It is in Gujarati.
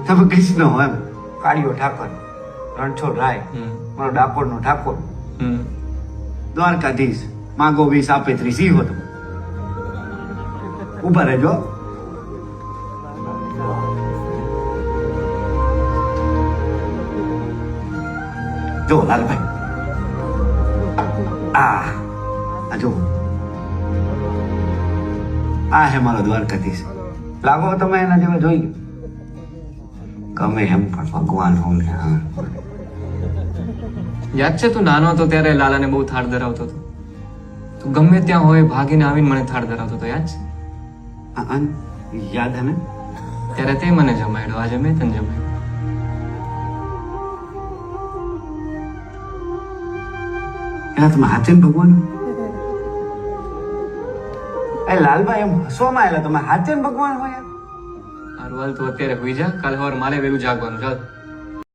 તમે કૃષ્ણ હો એમ, કાળિયો ઠાકર, રણછોડ રાય, મારો ડાકોરનો ઠાકોર, દ્વારકાધીશ, માગો 20 આપે 30 ઈ હો તમે. ઉભા રહેજો. જો લાલભાઈ, આ જો, આ હે મારો દ્વારકાધીશ. લાગો તમે એના જેવા જોઈ ગમે એમ પણ ભગવાન હો ને. હા, યાદ છે તું નાનો હતો ત્યારે લાલાને બહુ થાળ ધરાવતો હતો? તું ગમે ત્યાં હોય ભાગીને આવીને મને થાળ ધરાવતો હતો, યાદ છે? યાદ હે ને? ત્યારે તે મને જમાડ્યો, આજે મેં તને જમાડ્યો. એના તમે હાથે ને ભગવાન? એ લાલભાઈ એમ હસવામાં આવેલા, તમે હાથે ને ભગવાન હોય? હારું હાલ તું અત્યારે હોઈ જા, કાલે સવારે મારે વહેલું જાગવાનું. ચાલ.